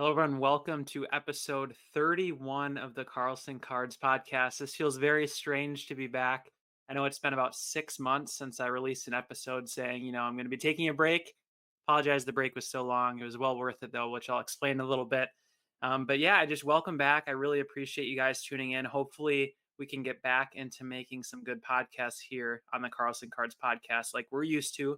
Hello, everyone. Welcome to episode 31 of the Carlson Cards Podcast. This feels very strange to be back. I know it's been about 6 months since I released an episode saying, I'm going to be taking a break. Apologize the break was so long. It was well worth it, though, which I'll explain in a little bit. But yeah, I just welcome back. I really appreciate you guys tuning in. Hopefully, we can get back into making some good podcasts here on the Carlson Cards Podcast like we're used to.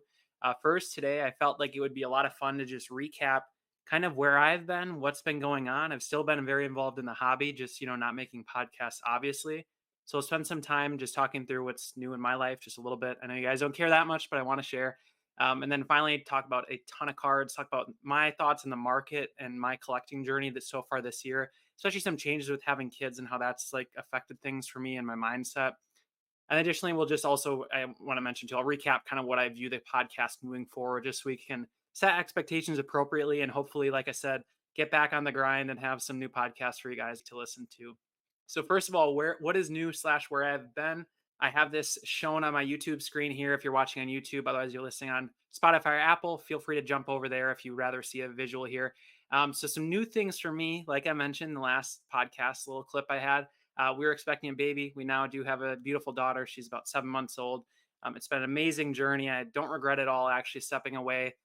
First, today, I felt like it would be a lot of fun to just recap kind of where I've been, what's been going on. I've still been very involved in the hobby, just, not making podcasts, obviously. So I'll spend some time just talking through what's new in my life, just a little bit. I know you guys don't care that much, but I want to share. And then finally talk about a ton of cards, talk about my thoughts in the market and my collecting journey that so far this year, especially some changes with having kids and how that's like affected things for me and my mindset. And additionally, we'll just also, I want to mention too, I'll recap kind of what I view the podcast moving forward, just so we can set expectations appropriately and hopefully, like I said, get back on the grind and have some new podcasts for you guys to listen to. So first of all, what is new / where I've been? I have this shown on my YouTube screen here if you're watching on YouTube. Otherwise, you're listening on Spotify or Apple. Feel free to jump over there if you rather see a visual here. So some new things for me, like I mentioned in the last podcast, little clip I had. We were expecting a baby. We now do have a beautiful daughter. She's about 7 months old. It's been an amazing journey. I don't regret it all actually stepping away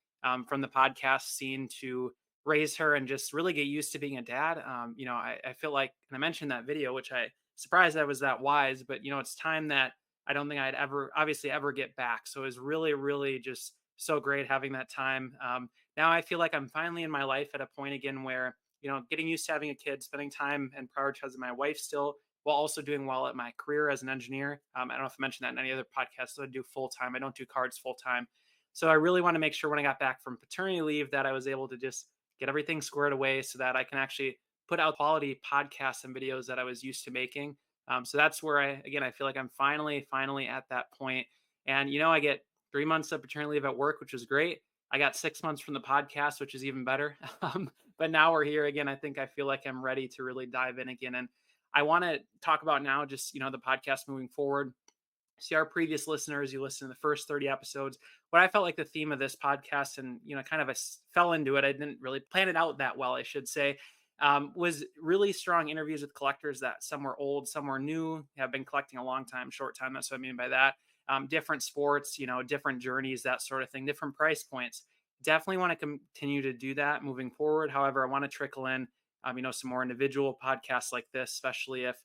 from the podcast scene to raise her and just really get used to being a dad. I feel like, and I mentioned that video, which I surprised I was that wise, but it's time that I don't think I'd ever get back. So it was really, really just so great having that time. Now I feel like I'm finally in my life at a point again where, getting used to having a kid, spending time and prioritizing my wife still, while also doing well at my career as an engineer. I don't know if I mentioned that in any other podcast. So I do full time. I don't do cards full time. So I really want to make sure when I got back from paternity leave that I was able to just get everything squared away so that I can actually put out quality podcasts and videos that I was used to making. So that's where I feel like I'm finally at that point. And, I get 3 months of paternity leave at work, which is great. I got 6 months from the podcast, which is even better. But now we're here again. I feel like I'm ready to really dive in again. And I want to talk about now just, the podcast moving forward. See our previous listeners, you listen to the first 30 episodes. What I felt like the theme of this podcast and, kind of I fell into it. I didn't really plan it out that well, I should say, was really strong interviews with collectors that some were old, some were new, have been collecting a long time, short time. That's what I mean by that. Different sports, different journeys, that sort of thing, different price points. Definitely want to continue to do that moving forward. However, I want to trickle in, some more individual podcasts like this, especially if,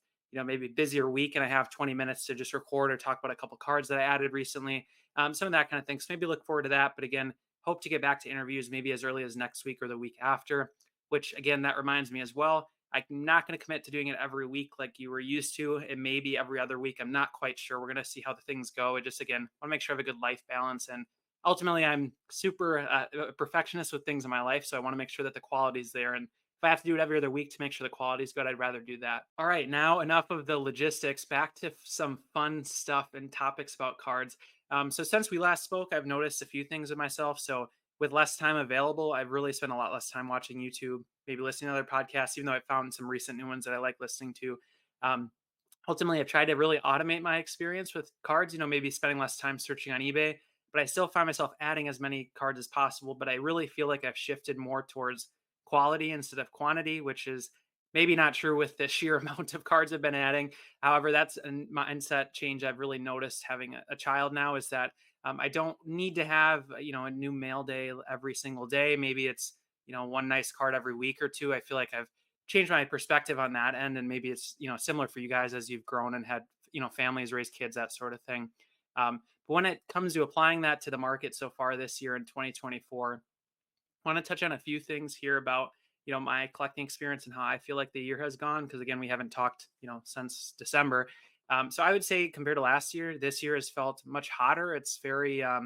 maybe busier week and I have 20 minutes to just record or talk about a couple cards that I added recently, some of that kind of thing. So maybe look forward to that. But again, hope to get back to interviews maybe as early as next week or the week after, which again, that reminds me as well. I'm not going to commit to doing it every week like you were used to. It may be every other week. I'm not quite sure. We're going to see how the things go. It just, again, want to make sure I have a good life balance. And ultimately, I'm super a perfectionist with things in my life. So I want to make sure that the quality is there. And if I have to do it every other week to make sure the quality is good, I'd rather do that. All right, now enough of the logistics. Back to some fun stuff and topics about cards. So since we last spoke, I've noticed a few things of myself. So with less time available, I've really spent a lot less time watching YouTube, maybe listening to other podcasts, even though I found some recent new ones that I like listening to. Ultimately, I've tried to really automate my experience with cards, maybe spending less time searching on eBay, but I still find myself adding as many cards as possible. But I really feel like I've shifted more towards quality instead of quantity, which is maybe not true with the sheer amount of cards I've been adding. However, that's a mindset change I've really noticed having a child now, is that I don't need to have, a new mail day every single day. Maybe it's, one nice card every week or two. I feel like I've changed my perspective on that end. And maybe it's, similar for you guys as you've grown and had, families, raised kids, that sort of thing. But when it comes to applying that to the market so far this year in 2024, I want to touch on a few things here about, my collecting experience and how I feel like the year has gone. Because again, we haven't talked, since December. So I would say compared to last year, this year has felt much hotter. It's very, I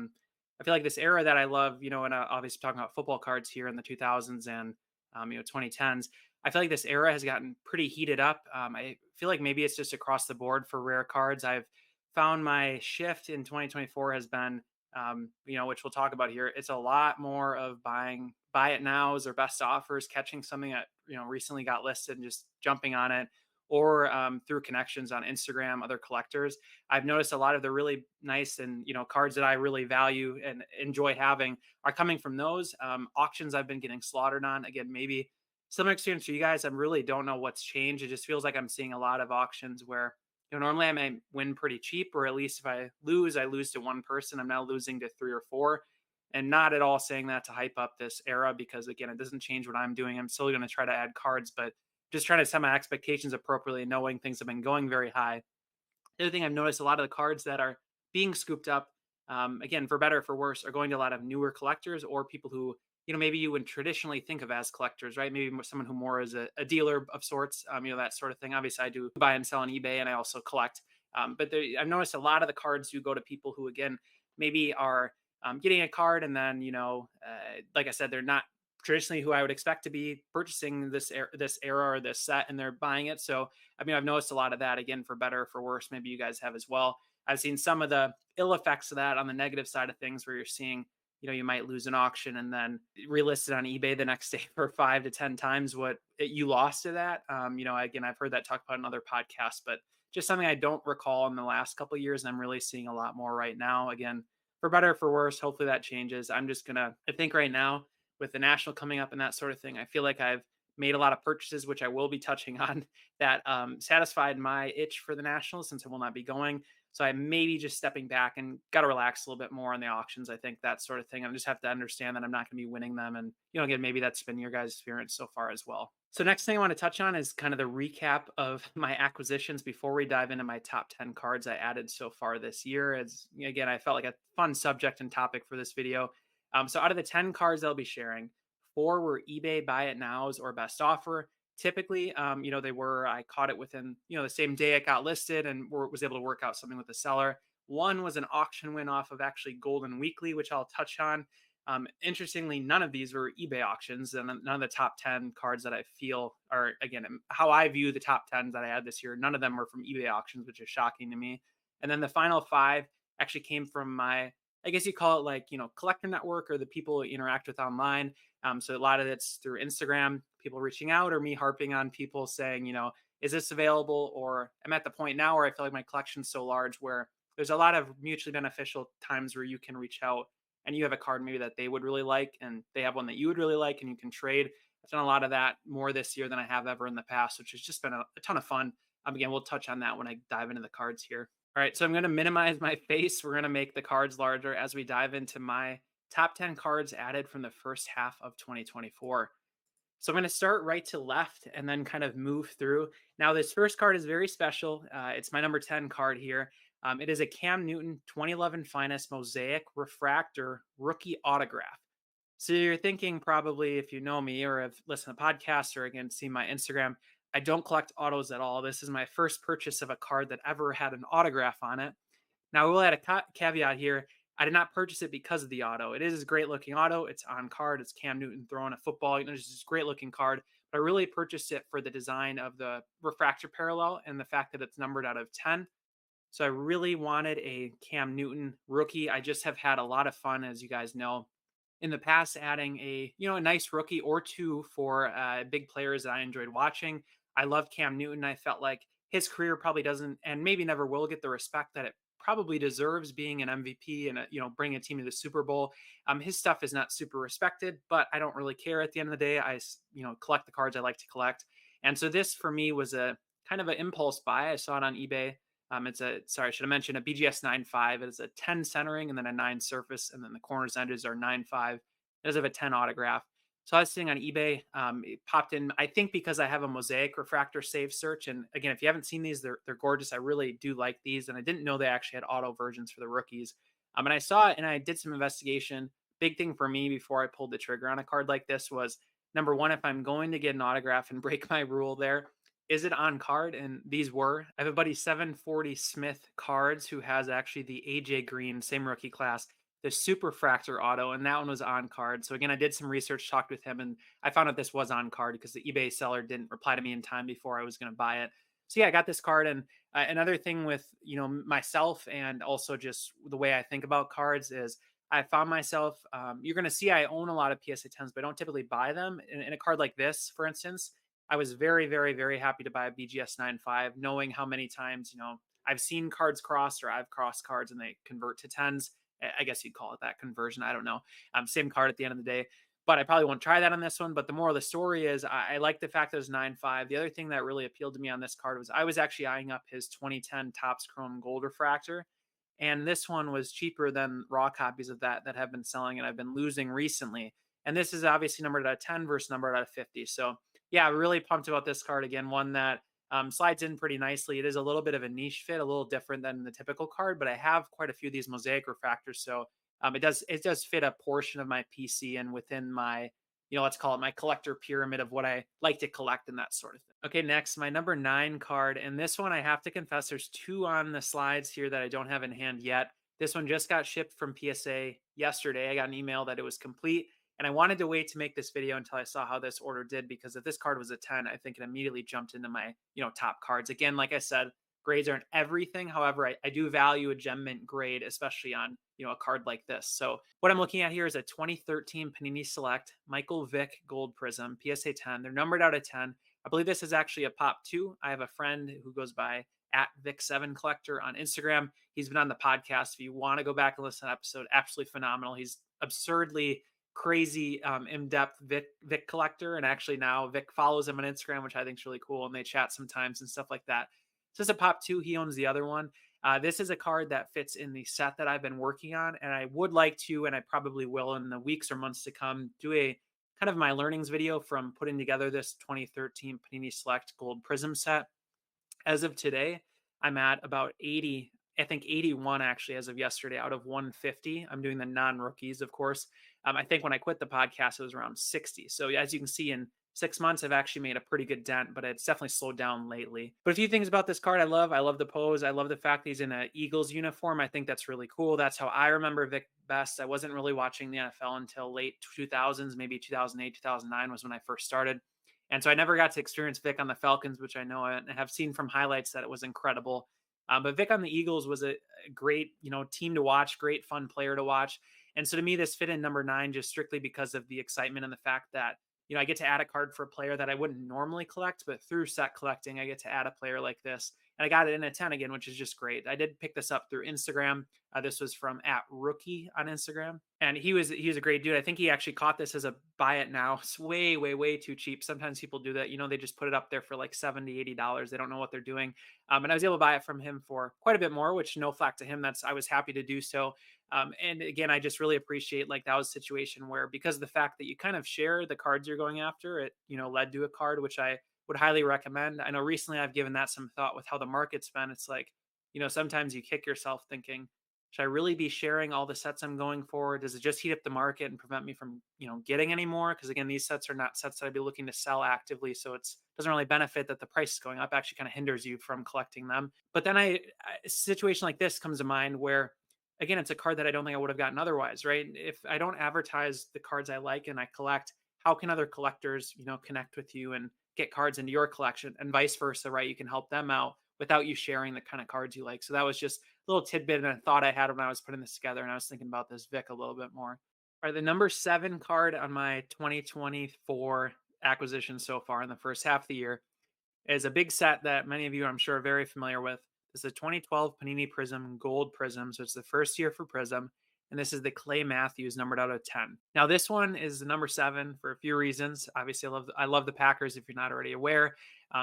feel like this era that I love, and obviously talking about football cards here in the 2000s and, 2010s, I feel like this era has gotten pretty heated up. I feel like maybe it's just across the board for rare cards. I've found my shift in 2024 has been, which we'll talk about here. It's a lot more of buy it nows or best offers, catching something that, recently got listed and just jumping on it, or through connections on Instagram, other collectors. I've noticed a lot of the really nice and, cards that I really value and enjoy having are coming from those auctions I've been getting slaughtered on. Again, maybe similar experience for you guys. I really don't know what's changed. It just feels like I'm seeing a lot of auctions where, normally I may win pretty cheap, or at least if I lose to one person. I'm now losing to three or four. And not at all saying that to hype up this era, because again, it doesn't change what I'm doing. I'm still going to try to add cards, but just trying to set my expectations appropriately, knowing things have been going very high. The other thing I've noticed, a lot of the cards that are being scooped up, again, for better or for worse, are going to a lot of newer collectors or people who, maybe you would traditionally think of as collectors, right? Maybe someone who more is a dealer of sorts, that sort of thing. Obviously, I do buy and sell on eBay, and I also collect. I've noticed a lot of the cards do go to people who, again, maybe are getting a card, and then, like I said, they're not traditionally who I would expect to be purchasing this era or this set, and they're buying it. So I've noticed a lot of that, again, for better or for worse. Maybe you guys have as well. I've seen some of the ill effects of that on the negative side of things, where you're seeing, you might lose an auction and then relist it on eBay the next day for 5 to 10 times what you lost to that. Again, I've heard that talked about in other podcasts, but just something I don't recall in the last couple of years. And I'm really seeing a lot more right now. Again, for better or for worse, hopefully that changes. I think right now, with the national coming up and that sort of thing, I feel like I've made a lot of purchases, which I will be touching on, that satisfied my itch for the nationals, since I will not be going. So I may be just stepping back and got to relax a little bit more on the auctions. I think that sort of thing. I just have to understand that I'm not going to be winning them. And, again, maybe that's been your guys' experience so far as well. So next thing I want to touch on is kind of the recap of my acquisitions before we dive into my top 10 cards I added so far this year. As again, I felt like a fun subject and topic for this video. So out of the 10 cards I'll be sharing, 4 were eBay buy it nows or best offer. Typically, I caught it within, the same day it got listed, and was able to work out something with the seller. One was an auction win off of actually Golden Weekly, which I'll touch on. Interestingly, none of these were eBay auctions, and none of the top 10 cards that I feel are, again, how I view the top 10s that I had this year, none of them were from eBay auctions, which is shocking to me. And then the final 5 actually came from my, I guess you call it, like, collector network, or the people you interact with online. So a lot of it's through Instagram, people reaching out, or me harping on people saying, is this available? Or I'm at the point now where I feel like my collection's so large where there's a lot of mutually beneficial times where you can reach out and you have a card maybe that they would really like, and they have one that you would really like, and you can trade. I've done a lot of that more this year than I have ever in the past, which has just been a ton of fun. Again, we'll touch on that when I dive into the cards here. All right, so I'm going to minimize my face. We're going to make the cards larger as we dive into my top 10 cards added from the first half of 2024. So I'm going to start right to left and then kind of move through. Now, this first card is very special. It's my number 10 card here. It is a Cam Newton 2011 Finest Mosaic Refractor Rookie Autograph. So you're thinking, probably, if you know me or have listened to podcasts or again seen my Instagram, I don't collect autos at all. This is my first purchase of a card that ever had an autograph on it. Now, I will add a caveat here. I did not purchase it because of the auto. It is a great looking auto. It's on card. It's Cam Newton throwing a football. It's just a great looking card. But I really purchased it for the design of the refractor parallel and the fact that it's numbered out of 10. So I really wanted a Cam Newton rookie. I just have had a lot of fun, as you guys know, in the past, adding a nice rookie or two for big players that I enjoyed watching. I love Cam Newton. I felt like his career probably doesn't, and maybe never will, get the respect that it probably deserves, being an MVP and bring a team to the Super Bowl. His stuff is not super respected, but I don't really care. At the end of the day, I collect the cards I like to collect, and so this for me was a kind of an impulse buy. I saw it on eBay. I should have mentioned a BGS 9.5. It is a 10 centering and then a 9 surface, and then the corners edges are 9.5. It does have a 10 autograph. So I was sitting on eBay. It popped in, I think, because I have a Mosaic refractor save search. And again, if you haven't seen these, they're gorgeous. I really do like these. And I didn't know they actually had auto versions for the rookies. And I saw it and I did some investigation. Big thing for me before I pulled the trigger on a card like this was, number one, if I'm going to get an autograph and break my rule there, is it on card? And these were. I have a buddy, 740 Smith Cards, who has actually the AJ Green, same rookie class, the Super Fractor auto, and that one was on card. So again, I did some research, talked with him, and I found out this was on card because the eBay seller didn't reply to me in time before I was going to buy it. So yeah, I got this card. And another thing with myself, and also just the way I think about cards, is I found myself, you're going to see I own a lot of PSA 10s, but I don't typically buy them. In a card like this, for instance, I was very, very, very happy to buy a BGS 9.5, knowing how many times, I've seen cards crossed, or I've crossed cards and they convert to 10s. I guess you'd call it that conversion. I don't know. Same card at the end of the day. but I probably won't try that on this one. But the moral of the story is I like the fact that it was 9.5. The other thing that really appealed to me on this card was I was actually eyeing up his 2010 Topps Chrome Gold Refractor. And this one was cheaper than raw copies of that have been selling and I've been losing recently. And this is obviously numbered out of 10 versus numbered out of 50. So yeah, really pumped about this card. Again, one that slides in pretty nicely. It is a little bit of a niche fit, a little different than the typical card, but I have quite a few of these mosaic refractors. So it does fit a portion of my PC and within my, let's call it my collector pyramid of what I like to collect and that sort of thing. Okay, next, my number 9 card. And this one, I have to confess, there's 2 on the slides here that I don't have in hand yet. This one just got shipped from PSA yesterday. I got an email that it was complete. And I wanted to wait to make this video until I saw how this order did, because if this card was a 10, I think it immediately jumped into my, top cards. Again, like I said, grades aren't everything. However, I do value a gem mint grade, especially on, a card like this. So what I'm looking at here is a 2013 Panini Select Michael Vick Gold Prism PSA 10. They're numbered out of 10. I believe this is actually a Pop 2. I have a friend who goes by at Vic7 Collector on Instagram. He's been on the podcast. If you want to go back and listen to an episode, absolutely phenomenal. He's absurdly crazy, in-depth Vic collector. And actually now Vic follows him on Instagram, which I think is really cool. And they chat sometimes and stuff like that. So this is a Pop 2. He owns the other one. This is a card that fits in the set that I've been working on. And I would like to, and I probably will in the weeks or months to come, do a kind of my learnings video from putting together this 2013 Panini Select Gold Prism set. As of today, I'm at about 80, I think 81 actually as of yesterday out of 150. I'm doing the non-rookies, of course. I think when I quit the podcast, it was around 60. So as you can see, in 6 months, I've actually made a pretty good dent, but it's definitely slowed down lately. But a few things about this card I love. I love the pose. I love the fact that he's in an Eagles uniform. I think that's really cool. That's how I remember Vic best. I wasn't really watching the NFL until late 2000s, maybe 2008, 2009 was when I first started. And so I never got to experience Vic on the Falcons, which I know I have seen from highlights that it was incredible. But Vic on the Eagles was a great, team to watch, great fun player to watch. And so to me, this fit in number 9 just strictly because of the excitement and the fact that, I get to add a card for a player that I wouldn't normally collect, but through set collecting, I get to add a player like this. And I got it in a 10 again, which is just great. I did pick this up through Instagram. This was from @rookie on Instagram. And he was a great dude. I think he actually caught this as a buy it now. It's way, way, way too cheap. Sometimes people do that. They just put it up there for like $70, $80. They don't know what they're doing. And I was able to buy it from him for quite a bit more, which no flack to him. I was happy to do so. And again, I just really appreciate like that was a situation where, because of the fact that you kind of share the cards you're going after, it, led to a card, which I would highly recommend. I know recently I've given that some thought with how the market's been. It's like, sometimes you kick yourself thinking, should I really be sharing all the sets I'm going for? Does it just heat up the market and prevent me from, getting any more? Because again, these sets are not sets that I'd be looking to sell actively. So it doesn't really benefit that the price is going up, actually kind of hinders you from collecting them. But then a situation like this comes to mind where, again, it's a card that I don't think I would have gotten otherwise, right? If I don't advertise the cards I like and I collect, how can other collectors, connect with you and get cards into your collection, and vice versa, right? You can help them out without you sharing the kind of cards you like. So that was just a little tidbit and a thought I had when I was putting this together, and I was thinking about this Vic a little bit more. All right, the number 7 card on my 2024 acquisition so far in the first half of the year is a big set that many of you, I'm sure, are very familiar with. This is a 2012 Panini Prism Gold Prism. So it's the first year for Prism. And this is the Clay Matthews numbered out of 10. Now, this one is the number 7 for a few reasons. Obviously, I love the Packers, if you're not already aware.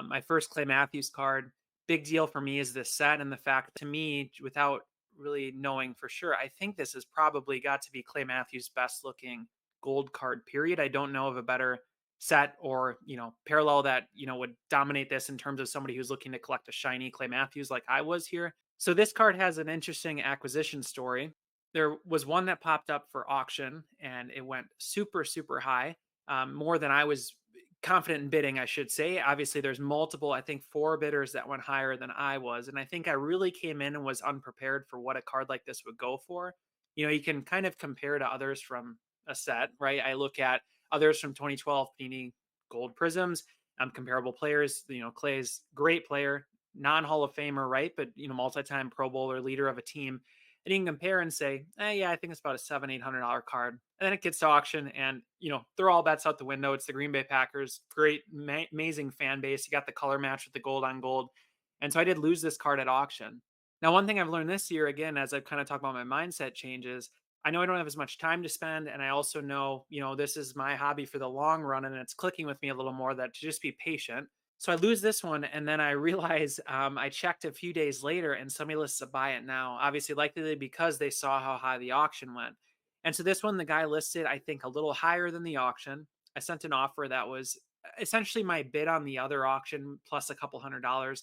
My first Clay Matthews card, big deal for me is this set. And the fact, to me, without really knowing for sure, I think this has probably got to be Clay Matthews' best looking gold card, period. I don't know of a better set or, parallel that, would dominate this in terms of somebody who's looking to collect a shiny Clay Matthews like I was here. So this card has an interesting acquisition story. There was one that popped up for auction and it went super, super high, more than I was confident in bidding, I should say. Obviously, there's multiple, I think 4 bidders that went higher than I was. And I think I really came in and was unprepared for what a card like this would go for. You can kind of compare to others from a set, right? I look at others from 2012 Panini Gold Prisms, comparable players. Clay's great player, non-Hall of Famer, right? But, multi-time Pro Bowler, leader of a team. And you can compare and say, yeah, I think it's about a $700-800 card. And then it gets to auction and, throw all bets out the window. It's the Green Bay Packers. Great, amazing fan base. You got the color match with the gold on gold. And so I did lose this card at auction. Now, one thing I've learned this year, again, as I've kind of talked about my mindset changes, I know I don't have as much time to spend. And I also know, this is my hobby for the long run and it's clicking with me a little more that to just be patient. So I lose this one, and then I realize I checked a few days later, and somebody lists to buy it now. Obviously, likely because they saw how high the auction went. And so this one, the guy listed, I think, a little higher than the auction. I sent an offer that was essentially my bid on the other auction plus a couple $100,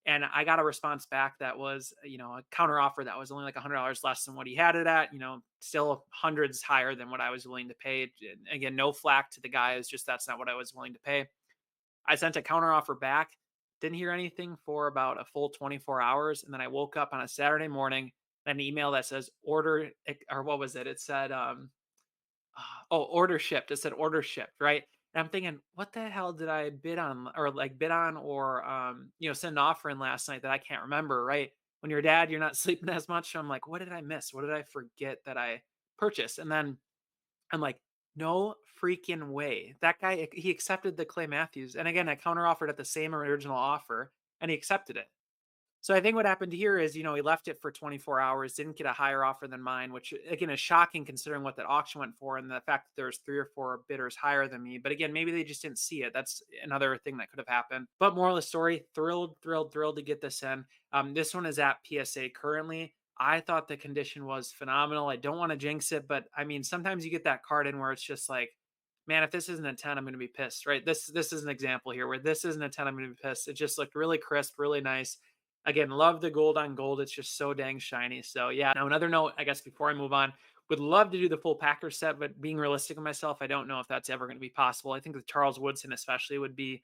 and I got a response back that was, a counter offer that was only like $100 less than what he had it at. Still hundreds higher than what I was willing to pay. Again, no flack to the guy. It's just that's not what I was willing to pay. I sent a counter offer back, didn't hear anything for about a full 24 hours. And then I woke up on a Saturday morning and an email that says order, or what was it? It said, order shipped. It said order shipped, right? And I'm thinking, what the hell did I bid on or, send an offer in last night that I can't remember, right? When you're a dad, you're not sleeping as much. So I'm like, what did I miss? What did I forget that I purchased? And then I'm like, no freaking way. That guy, he accepted the Clay Matthews. And again, I counter offered at the same original offer and he accepted it. So I think what happened here is, he left it for 24 hours, didn't get a higher offer than mine, which again is shocking considering what that auction went for and the fact that there's 3 or 4 bidders higher than me. But again, maybe they just didn't see it. That's another thing that could have happened. But moral of the story, thrilled to get this in. This one is at PSA currently. I thought the condition was phenomenal. I don't want to jinx it, but I mean, sometimes you get that card in where it's just like, man, if this isn't a 10, I'm going to be pissed, right? This is an example here where this isn't a 10, I'm going to be pissed. It just looked really crisp, really nice. Again, love the gold on gold. It's just so dang shiny. So yeah. Now another note, I guess before I move on, would love to do the full Packer set, but being realistic with myself, I don't know if that's ever going to be possible. I think the Charles Woodson especially would be,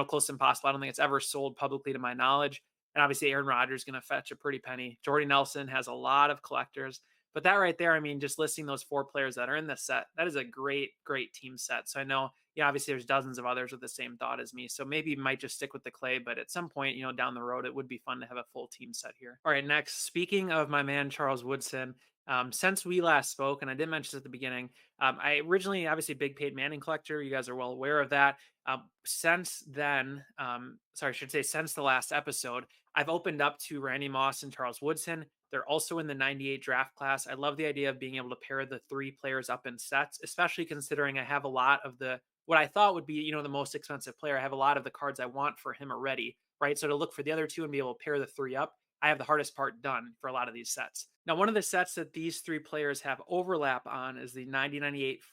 close to impossible. I don't think it's ever sold publicly to my knowledge. And obviously Aaron Rodgers is going to fetch a pretty penny. Jordy Nelson has a lot of collectors. But that right there, I mean, just listing those 4 players that are in this set, that is a great, great team set. So I know, yeah, obviously there's dozens of others with the same thought as me. So maybe might just stick with the Clay, but at some point, down the road, it would be fun to have a full team set here. All right, next, speaking of my man, Charles Woodson, since we last spoke, and I did mention this at the beginning, I originally, obviously, big Peyton Manning collector. You guys are well aware of that. Since then, sorry, I should say since the last episode, I've opened up to Randy Moss and Charles Woodson. They're also in the 98 draft class. I love the idea of being able to pair the 3 players up in sets, especially considering I have a lot of what I thought would be, the most expensive player. I have a lot of the cards I want for him already, right? So to look for the other 2 and be able to pair the 3 up, I have the hardest part done for a lot of these sets. Now, one of the sets that these 3 players have overlap on is the 1998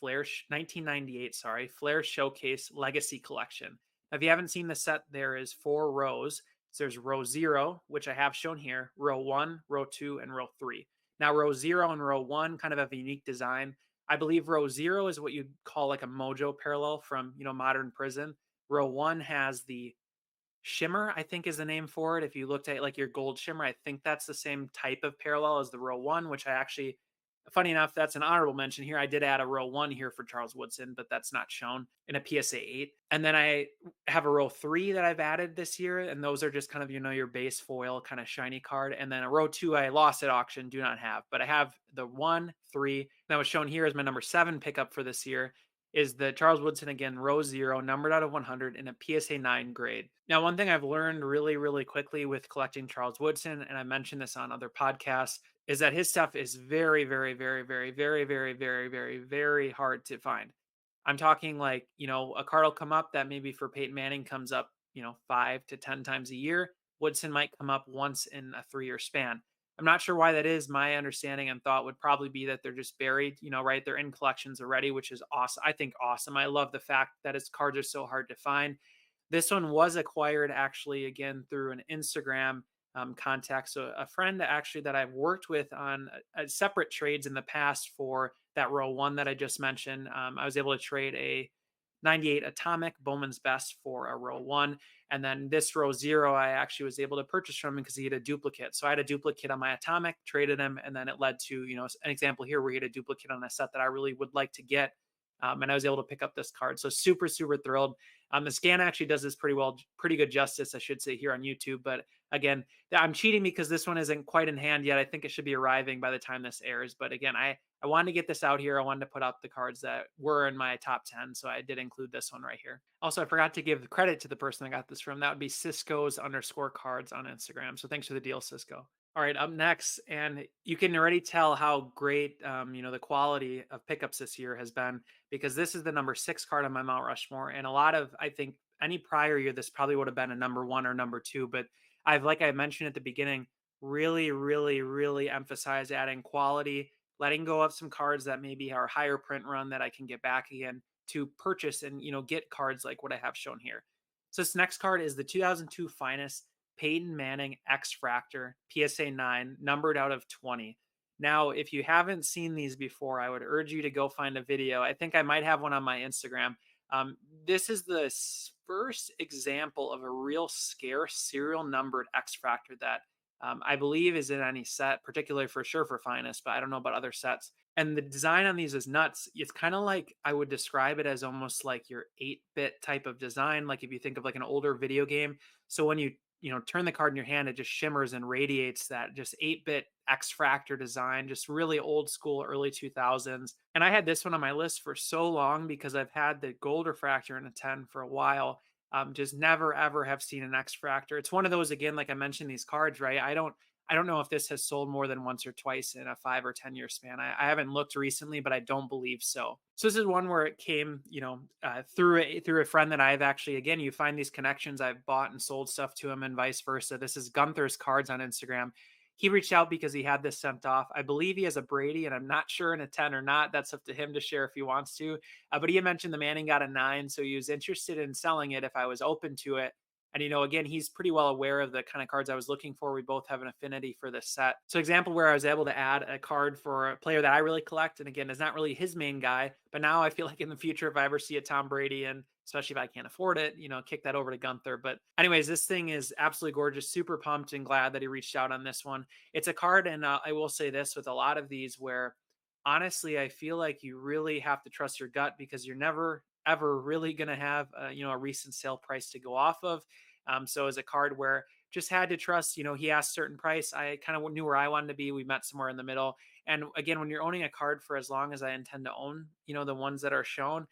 Flair Showcase Legacy Collection. Now, if you haven't seen the set, there is 4 rows. So there's row 0, which I have shown here, row 1, row 2, and row 3. Now, row 0 and row 1 kind of have a unique design. I believe row 0 is what you'd call like a Mojo parallel from, Modern Prison. Row 1 has the Shimmer, I think is the name for it. If you looked at like your gold shimmer, I think that's the same type of parallel as the row 1, which I actually, funny enough, that's an honorable mention here. I did add a row 1 here for Charles Woodson, but that's not shown in a PSA 8. And then I have a row 3 that I've added this year, and those are just kind of, your base foil kind of shiny card. And then a row 2 I lost at auction, do not have, but I have the 1, 3 that was shown here as my number 7 pickup for this year. Is the Charles Woodson, again, row 0, numbered out of 100 in a PSA 9 grade. Now, one thing I've learned really, really quickly with collecting Charles Woodson, and I mentioned this on other podcasts, is that his stuff is very, very, very, very, very, very, very, very, very hard to find. I'm talking like, a card will come up that maybe for Peyton Manning comes up, 5 to 10 times a year. Woodson might come up once in a 3-year span. I'm not sure why that is. My understanding and thought would probably be that they're just buried, right? They're in collections already, which is awesome. I think awesome. I love the fact that his cards are so hard to find. This one was acquired actually again through an Instagram contact. So a friend actually that I've worked with on separate trades in the past for that row 1 that I just mentioned. I was able to trade a 98 Atomic Bowman's Best for a row 1. And then this row 0, I actually was able to purchase from him because he had a duplicate. So I had a duplicate on my Atomic, traded him, and then it led to, an example here where he had a duplicate on a set that I really would like to get. And I was able to pick up this card. So super, super thrilled. The scan actually does this pretty good justice, I should say, here on YouTube. But again, I'm cheating because this one isn't quite in hand yet. I think it should be arriving by the time this airs. But again, I wanted to get this out here. I wanted to put up the cards that were in my top 10. So I did include this one right here. Also, I forgot to give credit to the person I got this from. That would be Cisco's _cards on Instagram. So thanks for the deal, Cisco. All right, up next, and you can already tell how great, the quality of pickups this year has been because this is the number 6 card on my Mount Rushmore, and a lot of I think any prior year this probably would have been a number 1 or number 2, but like I mentioned at the beginning, really, really, really emphasize adding quality, letting go of some cards that maybe are higher print run that I can get back again to purchase and get cards like what I have shown here. So this next card is the 2002 Finest Peyton Manning X Fractor PSA 9, numbered out of 20. Now, if you haven't seen these before, I would urge you to go find a video. I think I might have one on my Instagram. This is the first example of a real scarce serial numbered X Fractor that I believe is in any set, particularly for sure for Finest, but I don't know about other sets. And the design on these is nuts. It's kind of like I would describe it as almost like your 8-bit type of design. Like if you think of like an older video game. So when you turn the card in your hand, it just shimmers and radiates that just 8-bit X Fractor design, just really old school, early 2000s. And I had this one on my list for so long because I've had the gold refractor in a 10 for a while. Just never ever have seen an X Fractor. It's one of those again, like I mentioned, these cards, right? I don't know if this has sold more than once or twice in a 5 or 10 year span. I haven't looked recently, but I don't believe so. So this is one where it came, through a friend that I've actually, again, you find these connections. I've bought and sold stuff to him and vice versa. This is Gunther's Cards on Instagram. He reached out because he had this sent off. I believe he has a Brady, and I'm not sure in a 10 or not. That's up to him to share if he wants to. But he had mentioned the Manning got a 9, so he was interested in selling it if I was open to it. And again, he's pretty well aware of the kind of cards I was looking for. We both have an affinity for this set. So example where I was able to add a card for a player that I really collect, and again, is not really his main guy, but now I feel like in the future, if I ever see a Tom Brady, and especially if I can't afford it, kick that over to Gunther. But anyways, this thing is absolutely gorgeous. Super pumped and glad that he reached out on this one. It's a card, and I will say this with a lot of these where honestly, I feel like you really have to trust your gut because you're never ever really going to have a recent sale price to go off of. So as a card where just had to trust, he asked certain price. I kind of knew where I wanted to be. We met somewhere in the middle. And again, when you're owning a card for as long as I intend to own, the ones that are shown,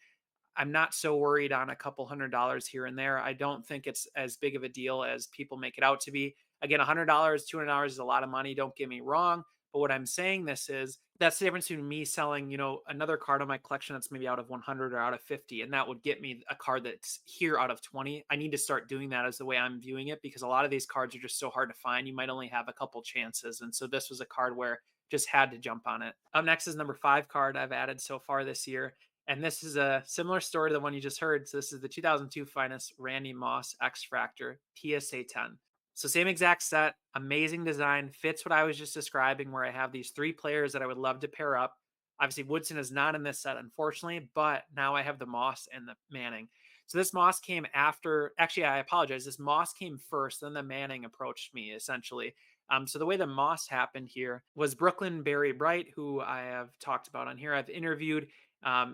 I'm not so worried on a couple $100 here and there. I don't think it's as big of a deal as people make it out to be. Again, $100, $200 is a lot of money. Don't get me wrong. But what I'm saying this is that's the difference between me selling, another card on my collection that's maybe out of 100 or out of 50, and that would get me a card that's here out of 20. I need to start doing that as the way I'm viewing it because a lot of these cards are just so hard to find. You might only have a couple chances. And so this was a card where just had to jump on it. Up next is number 5 card I've added so far this year. And this is a similar story to the one you just heard. So this is the 2002 Finest Randy Moss X Fractor PSA 10. So same exact set, amazing design, fits what I was just describing where I have these 3 players that I would love to pair up. Obviously Woodson is not in this set, unfortunately, but now I have the Moss and the Manning. So this Moss came after, actually, I apologize. This Moss came first, then the Manning approached me essentially. So the way the Moss happened here was Brooklyn Barry Bright, who I have talked about on here. I've interviewed.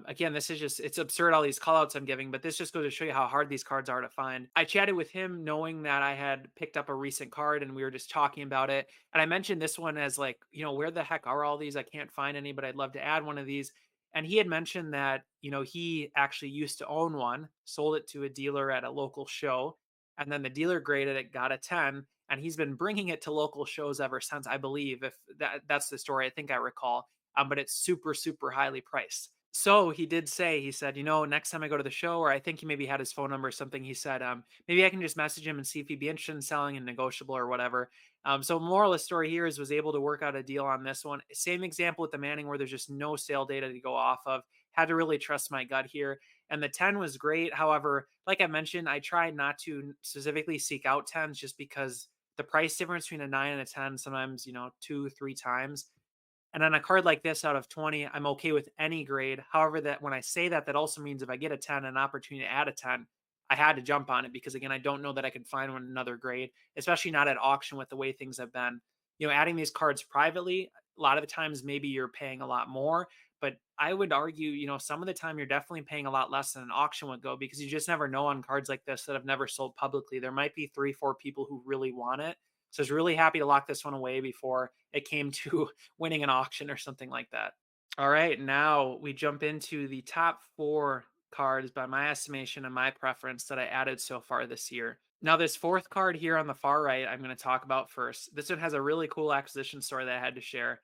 Again, this is just, it's absurd all these call outs I'm giving, but this just goes to show you how hard these cards are to find. I chatted with him knowing that I had picked up a recent card and we were just talking about it. And I mentioned this one as like, where the heck are all these? I can't find any, but I'd love to add one of these. And he had mentioned that, he actually used to own one, sold it to a dealer at a local show, and then the dealer graded it, got a 10, and he's been bringing it to local shows ever since, I believe, if that's the story, I think I recall. But it's super, super highly priced. So he did say, he said, next time I go to the show, or I think he maybe had his phone number or something, he said, maybe I can just message him and see if he'd be interested in selling and negotiable or whatever. So moral of the story here is was able to work out a deal on this one. Same example with the Manning where there's just no sale data to go off of. Had to really trust my gut here. And the 10 was great. However, like I mentioned, I try not to specifically seek out 10s just because the price difference between a 9 and a 10 sometimes, 2, 3 times. And on a card like this out of 20, I'm okay with any grade. However, that when I say that, that also means if I get a 10, an opportunity to add a 10, I had to jump on it because again, I don't know that I could find one another grade, especially not at auction with the way things have been. Adding these cards privately, a lot of the times maybe you're paying a lot more, but I would argue, some of the time you're definitely paying a lot less than an auction would go because you just never know on cards like this that have never sold publicly. There might be 3, 4 people who really want it. So I was really happy to lock this one away before it came to winning an auction or something like that. All right, now we jump into the top 4 cards by my estimation and my preference that I added so far this year. Now, this fourth card here on the far right, I'm going to talk about first. This one has a really cool acquisition story that I had to share.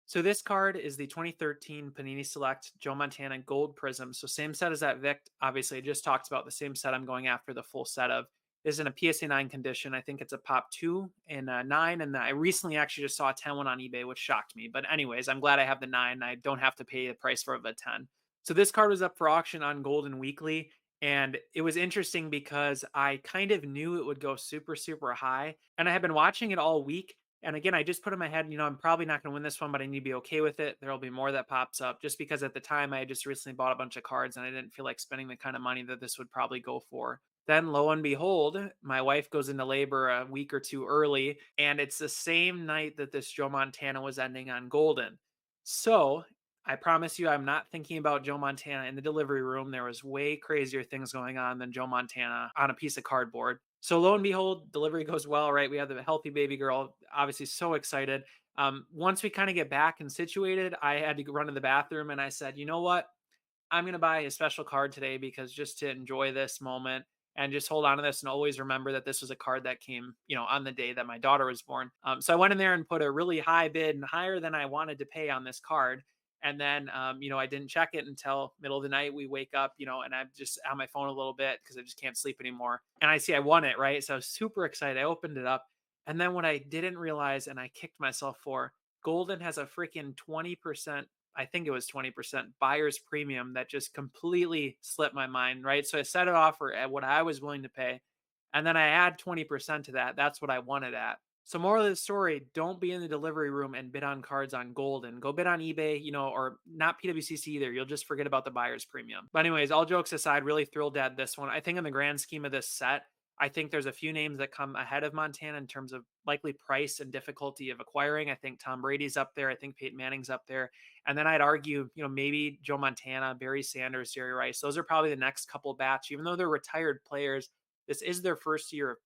So this card is the 2013 Panini Select Joe Montana Gold Prism. So same set as that Vic. Obviously, I just talked about the same set I'm going after the full set of. Is in a PSA 9 condition. I think it's a Pop 2 and a 9. And I recently actually just saw a 10 one on eBay, which shocked me. But anyways, I'm glad I have the 9. I don't have to pay the price for a 10. So this card was up for auction on Golden Weekly. And it was interesting because I kind of knew it would go super, super high. And I had been watching it all week. And again, I just put in my head, I'm probably not going to win this one, but I need to be okay with it. There'll be more that pops up just because at the time I had just recently bought a bunch of cards and I didn't feel like spending the kind of money that this would probably go for. Then lo and behold, my wife goes into labor a week or two early, and it's the same night that this Joe Montana was ending on Golden. So I promise you, I'm not thinking about Joe Montana in the delivery room. There was way crazier things going on than Joe Montana on a piece of cardboard. So lo and behold, delivery goes well, right? We have the healthy baby girl, obviously so excited. Once we kind of get back and situated, I had to run to the bathroom and I said, you know what? I'm going to buy a special card today because just to enjoy this moment and just hold on to this and always remember that this was a card that came, on the day that my daughter was born. So I went in there and put a really high bid and higher than I wanted to pay on this card. And then, I didn't check it until middle of the night. We wake up, and I'm just on my phone a little bit because I just can't sleep anymore. And I see I won it, right? So I was super excited. I opened it up. And then what I didn't realize and I kicked myself for, Golden has a freaking 20%, I think it was 20% buyer's premium that just completely slipped my mind, right? So I set it off at what I was willing to pay. And then I add 20% to that. That's what I wanted at. So moral of the story, don't be in the delivery room and bid on cards on Golden. Go bid on eBay, or not PWCC either. You'll just forget about the buyer's premium. But anyways, all jokes aside, really thrilled at this one. I think in the grand scheme of this set, I think there's a few names that come ahead of Montana in terms of likely price and difficulty of acquiring. I think Tom Brady's up there. I think Peyton Manning's up there. And then I'd argue, maybe Joe Montana, Barry Sanders, Jerry Rice. Those are probably the next couple batch, even though they're retired players. This is their first year of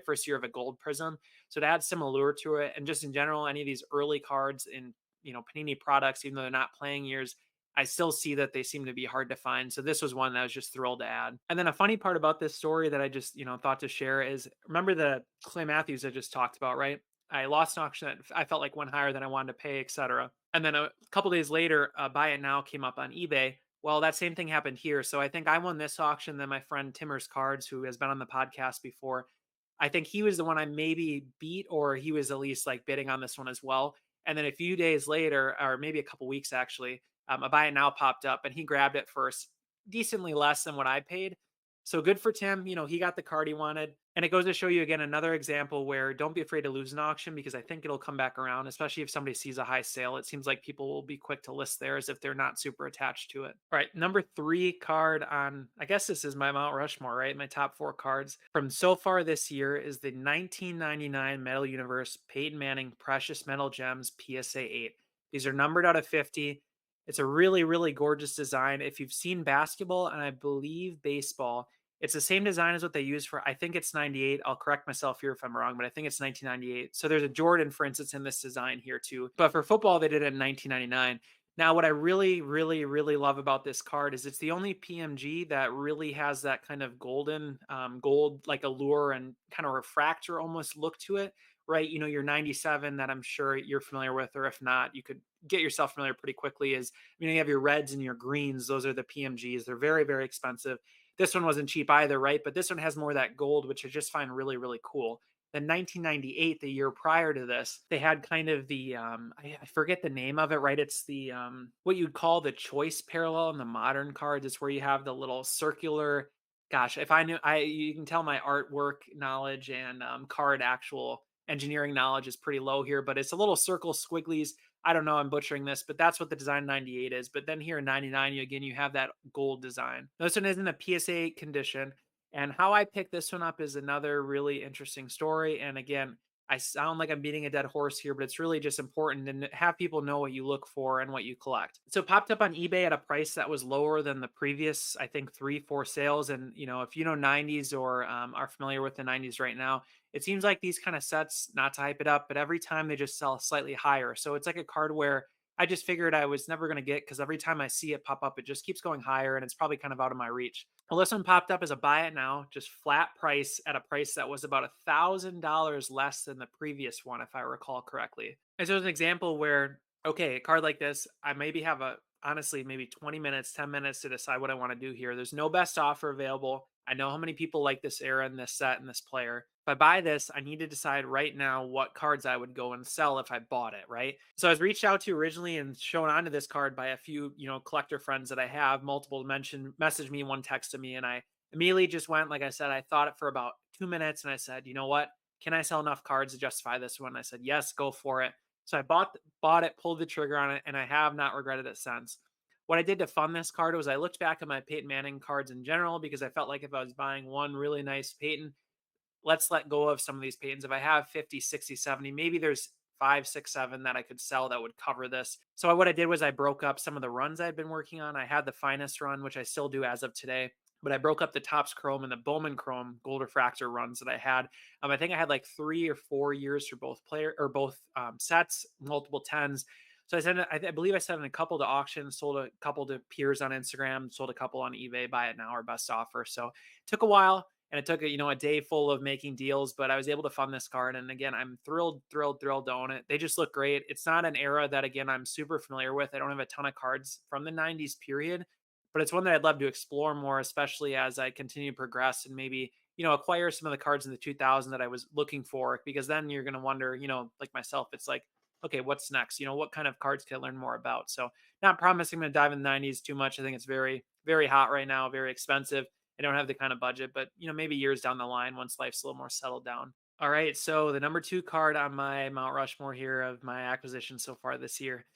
first year of a gold prism. So to add some allure to it, and just in general, any of these early cards in Panini products, even though they're not playing years, I still see that they seem to be hard to find. So this was one that I was just thrilled to add. And then a funny part about this story that I just thought to share is, remember the Clay Matthews I just talked about, right? I lost an auction that I felt like went higher than I wanted to pay, etc. And then a couple days later, Buy It Now came up on eBay. Well, that same thing happened here. So I think I won this auction. Then my friend Timmers Cards, who has been on the podcast before, I think he was the one I maybe beat, or he was at least like bidding on this one as well. And then a few days later, or maybe a couple weeks actually, a Buy It Now popped up and he grabbed it for decently less than what I paid. So good for Tim. He got the card he wanted. And it goes to show you again another example where don't be afraid to lose an auction, because I think it'll come back around, especially if somebody sees a high sale. It seems like people will be quick to list theirs if they're not super attached to it. All right, number 3 card on, I guess this is my Mount Rushmore, right? My top 4 cards from so far this year is the 1999 Metal Universe Peyton Manning Precious Metal Gems PSA 8. These are numbered out of 50. It's a really, really gorgeous design. If you've seen basketball and I believe baseball, it's the same design as what they use for, I think it's 98. I'll correct myself here if I'm wrong, but I think it's 1998. So there's a Jordan, for instance, in this design here too. But for football, they did it in 1999. Now, what I really, really, really love about this card is it's the only PMG that really has that kind of golden, gold, like allure and kind of refractor almost look to it, right? Your 97 that I'm sure you're familiar with, or if not, you could get yourself familiar pretty quickly is, you have your reds and your greens. Those are the PMGs. They're very, very expensive. This one wasn't cheap either, right? But this one has more of that gold, which I just find really, really cool. Then 1998, the year prior to this, they had kind of the, I forget the name of it, right? It's the, what you'd call the choice parallel in the modern cards. It's where you have the little circular, gosh, if I knew, you can tell my artwork knowledge and card actual engineering knowledge is pretty low here, but it's a little circle squigglies. I don't know, I'm butchering this, but that's what the design 98 is. But then here in 99, you have that gold design. This one is in a PSA condition. And how I picked this one up is another really interesting story. And again, I sound like I'm beating a dead horse here, but it's really just important to have people know what you look for and what you collect. So it popped up on eBay at a price that was lower than the previous, I think, 3-4 sales. And, if you know 90s or are familiar with the 90s right now, it seems like these kind of sets, not to hype it up, but every time they just sell slightly higher. So it's like a card where I just figured I was never going to get, because every time I see it pop up, it just keeps going higher and it's probably kind of out of my reach. Well, this one popped up as a buy it now, just flat price at a price that was about $1,000 less than the previous one, if I recall correctly. And so it's an example where, okay, a card like this, I maybe have honestly, maybe 20 minutes, 10 minutes to decide what I want to do here. There's no best offer available. I know how many people like this era and this set and this player. If I buy this, I need to decide right now what cards I would go and sell if I bought it, right? So I was reached out to originally and shown onto this card by a few, collector friends that I have. Multiple messaged me, one texted me, and I immediately just went, like I said, I thought it for about 2 minutes and I said, you know what? Can I sell enough cards to justify this one? I said, yes, go for it. So I bought it, pulled the trigger on it, and I have not regretted it since. What I did to fund this card was I looked back at my Peyton Manning cards in general, because I felt like if I was buying one really nice Peyton, let's let go of some of these Peytons. If I have 50, 60, 70, maybe there's 5, 6, 7 that I could sell that would cover this. So what I did was I broke up some of the runs I'd been working on. I had the finest run, which I still do as of today, but I broke up the Topps Chrome and the Bowman Chrome Gold Refractor runs that I had. I think I had like 3 or 4 years for both sets, multiple tens. So I believe I sent in a couple to auction, sold a couple to peers on Instagram, sold a couple on eBay, buy it now or best offer. So it took a while. And it took a day full of making deals, but I was able to fund this card. And again, I'm thrilled to own it. They just look great. It's not an era that, again, I'm super familiar with. I don't have a ton of cards from the 90s period, but it's one that I'd love to explore more, especially as I continue to progress and maybe, acquire some of the cards in the 2000 that I was looking for, because then you're going to wonder, like myself, it's like, okay, what's next? What kind of cards can I learn more about? So not promising I'm going to dive in the 90s too much. I think it's very, very hot right now, very expensive. I don't have the kind of budget, but maybe years down the line once life's a little more settled down. All right, so the number 2 card on my Mount Rushmore here of my acquisition so far this year.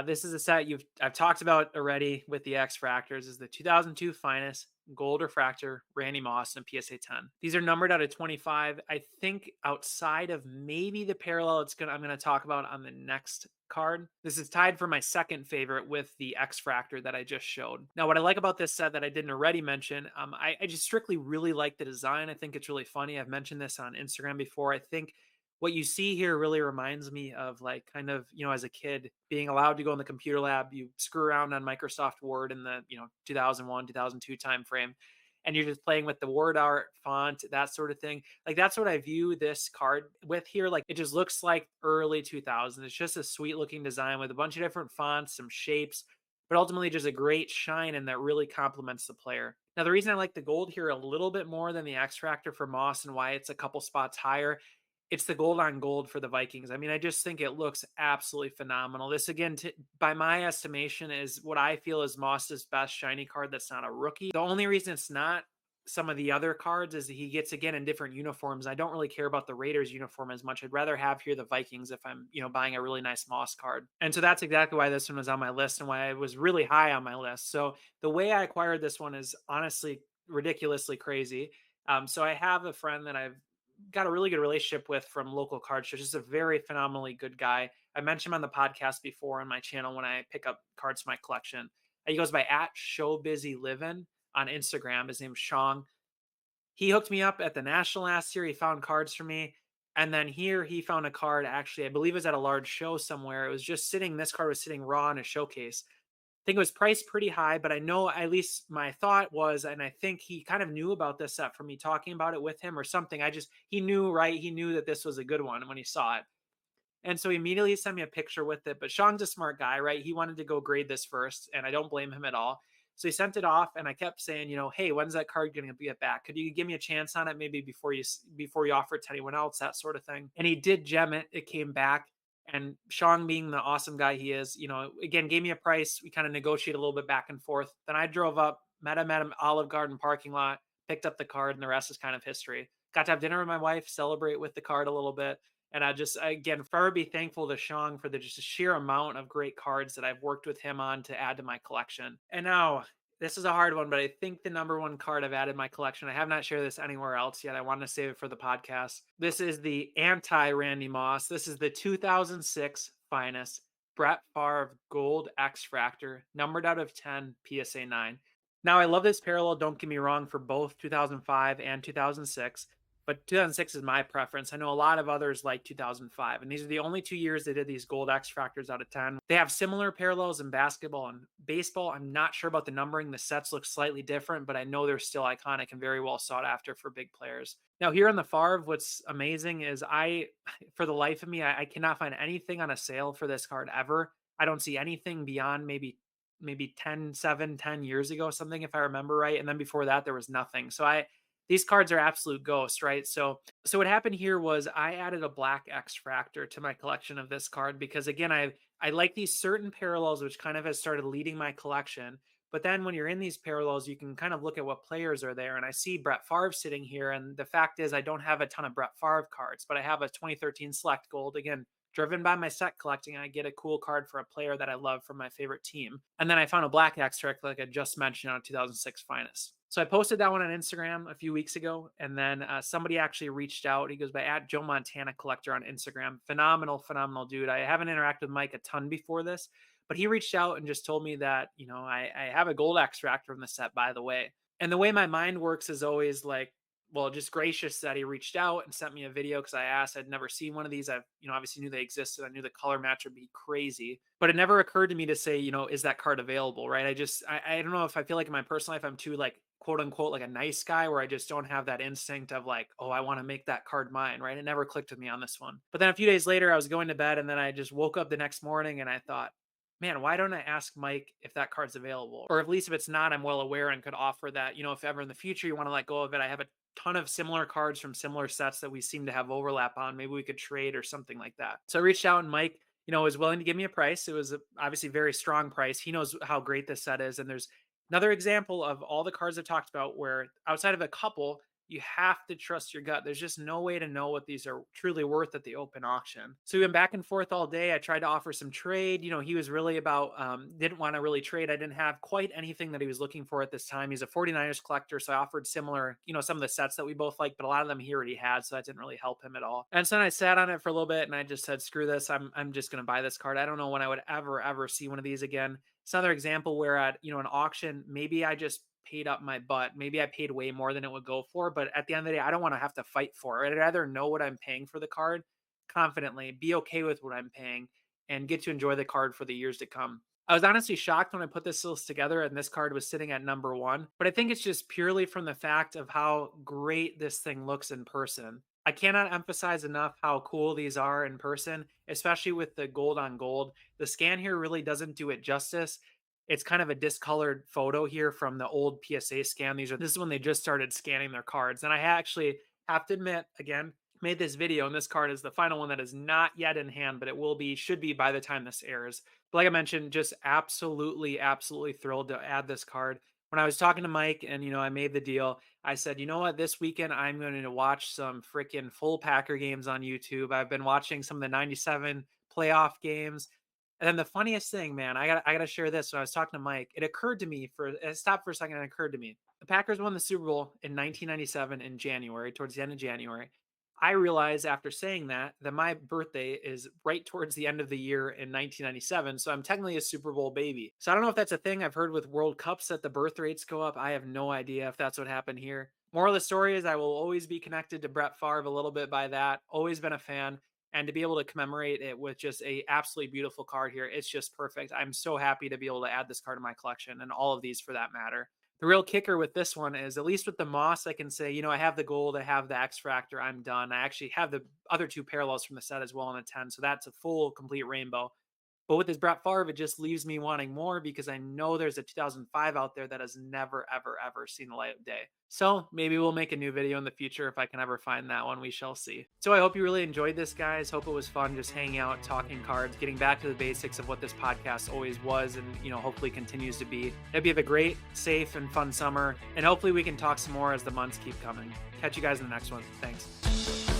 This is a set I've talked about already with the X Fractors. Is the 2002 Finest Gold Refractor Randy Moss and PSA 10. These are numbered out of 25. I think outside of maybe the parallel I'm going to talk about on the next card, this is tied for my second favorite with the X Fractor that I just showed. Now, what I like about this set that I didn't already mention, I just strictly really like the design. I think it's really funny. I've mentioned this on Instagram before. I think what you see here really reminds me of, like, kind of, as a kid being allowed to go in the computer lab, you screw around on Microsoft Word in the, 2001, 2002 timeframe, and you're just playing with the word art font, that sort of thing. Like, that's what I view this card with here. Like, it just looks like early 2000s. It's just a sweet looking design with a bunch of different fonts, some shapes, but ultimately just a great shine, and that really complements the player. Now, the reason I like the gold here a little bit more than the X Factor for Moss and why it's a couple spots higher, it's the gold on gold for the Vikings. I mean, I just think it looks absolutely phenomenal. This, again, by my estimation, is what I feel is Moss's best shiny card that's not a rookie. The only reason it's not some of the other cards is that he gets, again, in different uniforms. I don't really care about the Raiders uniform as much. I'd rather have here the Vikings if I'm, buying a really nice Moss card. And so that's exactly why this one was on my list and why it was really high on my list. So the way I acquired this one is honestly ridiculously crazy. So I have a friend that I've got a really good relationship with from local card shows. Just a very phenomenally good guy. I mentioned him on the podcast before on my channel when I pick up cards to my collection. He goes by @ShowBusyLivin on Instagram. His name's Shong. He hooked me up at the National last year. He found cards for me. And then here he found a card, actually, I believe it was at a large show somewhere. It was just sitting, this card was sitting raw in a showcase. I think it was priced pretty high, but I know, at least my thought was, and I think he kind of knew about this set from me talking about it with him or something. He knew, right? He knew that this was a good one when he saw it. And so he immediately sent me a picture with it. But Sean's a smart guy, right? He wanted to go grade this first, and I don't blame him at all. So he sent it off, and I kept saying, hey, when's that card going to get back? Could you give me a chance on it, maybe before you offer it to anyone else, that sort of thing? And he did gem it. It came back. And Sean, being the awesome guy he is, again, gave me a price. We kind of negotiated a little bit back and forth. Then I drove up, met him at Olive Garden parking lot, picked up the card, and the rest is kind of history. Got to have dinner with my wife, celebrate with the card a little bit. And I just, again, forever be thankful to Sean for the just sheer amount of great cards that I've worked with him on to add to my collection. And now, this is a hard one, but I think the number one card I've added to my collection, I have not shared this anywhere else yet. I wanted to save it for the podcast. This is the anti-Randy Moss. This is the 2006 Finest Brett Favre Gold X Fractor, numbered out of 10, PSA 9. Now, I love this parallel, don't get me wrong, for both 2005 and 2006. but 2006 is my preference. I know a lot of others like 2005, and these are the only 2 years they did these gold X Fractors out of 10. They have similar parallels in basketball and baseball. I'm not sure about the numbering. The sets look slightly different, but I know they're still iconic and very well sought after for big players. Now, here on the Favre, what's amazing is for the life of me, I cannot find anything on a sale for this card ever. I don't see anything beyond maybe 10 years ago, something, if I remember right. And then before that, there was nothing. So these cards are absolute ghosts, right? So what happened here was I added a black X Fractor to my collection of this card because, again, I like these certain parallels, which kind of has started leading my collection. But then when you're in these parallels, you can kind of look at what players are there. And I see Brett Favre sitting here. And the fact is, I don't have a ton of Brett Favre cards, but I have a 2013 Select Gold. Again, driven by my set collecting, I get a cool card for a player that I love from my favorite team. And then I found a black extract, like I just mentioned, on a 2006 Finest. So I posted that one on Instagram a few weeks ago. And then somebody actually reached out. He goes by @JoeMontanaCollector on Instagram. Phenomenal dude. I haven't interacted with Mike a ton before this, but he reached out and just told me that, I have a gold extractor from the set, by the way. And the way my mind works is always like, well, just gracious that he reached out and sent me a video because I asked. I'd never seen one of these. I obviously knew they existed. I knew the color match would be crazy, but it never occurred to me to say, is that card available, right? I don't know if I feel like in my personal life, I'm too like, quote unquote, like a nice guy where I just don't have that instinct of like, oh, I want to make that card mine, right? It never clicked with me on this one. But then a few days later, I was going to bed and then I just woke up the next morning and I thought, man, why don't I ask Mike if that card's available? Or at least if it's not, I'm well aware and could offer that, if ever in the future you want to let go of it. I have a ton of similar cards from similar sets that we seem to have overlap on. Maybe we could trade or something like that. So I reached out and Mike, was willing to give me a price. It was obviously a very strong price. He knows how great this set is. And there's another example of all the cards I've talked about where outside of a couple, you have to trust your gut. There's just no way to know what these are truly worth at the open auction. So we went back and forth all day. I tried to offer some trade. He was really about, didn't want to really trade. I didn't have quite anything that he was looking for at this time. He's a 49ers collector. So I offered similar, some of the sets that we both like, but a lot of them he already had. So that didn't really help him at all. And so then I sat on it for a little bit and I just said, screw this. I'm just going to buy this card. I don't know when I would ever see one of these again. It's another example where at, an auction, maybe I just paid up my butt. Maybe I paid way more than it would go for, but at the end of the day, I don't want to have to fight for it. I'd rather know what I'm paying for the card confidently, be okay with what I'm paying, and get to enjoy the card for the years to come. I was honestly shocked when I put this list together and this card was sitting at number 1, but I think it's just purely from the fact of how great this thing looks in person. I cannot emphasize enough how cool these are in person, especially with the gold on gold. The scan here really doesn't do it justice. It's kind of a discolored photo here from the old PSA scan. This is when they just started scanning their cards. And I actually have to admit, again, made this video and this card is the final one that is not yet in hand, but it should be by the time this airs. But like I mentioned, just absolutely thrilled to add this card. When I was talking to Mike and, I made the deal, I said, you know what, this weekend I'm going to watch some freaking full Packer games on YouTube. I've been watching some of the 97 playoff games. And then the funniest thing, man, I gotta share this. When I was talking to Mike, it stopped for a second and it occurred to me. The Packers won the Super Bowl in 1997 in January, towards the end of January. I realized after saying that my birthday is right towards the end of the year in 1997. So I'm technically a Super Bowl baby. So I don't know if that's a thing. I've heard with World Cups that the birth rates go up. I have no idea if that's what happened here. Moral of the story is I will always be connected to Brett Favre a little bit by that. Always been a fan. And to be able to commemorate it with just a absolutely beautiful card here, it's just perfect. I'm so happy to be able to add this card to my collection and all of these for that matter. The real kicker with this one is, at least with the Moss, I can say, I have the gold, I have the X Fractor, I'm done. I actually have the other 2 parallels from the set as well on the 10. So that's a full, complete rainbow. But with this Brett Favre, it just leaves me wanting more because I know there's a 2005 out there that has never, ever seen the light of day. So maybe we'll make a new video in the future if I can ever find that one. We shall see. So I hope you really enjoyed this, guys. Hope it was fun just hanging out, talking cards, getting back to the basics of what this podcast always was and, hopefully continues to be. Hope you have a great, safe, and fun summer. And hopefully we can talk some more as the months keep coming. Catch you guys in the next one. Thanks.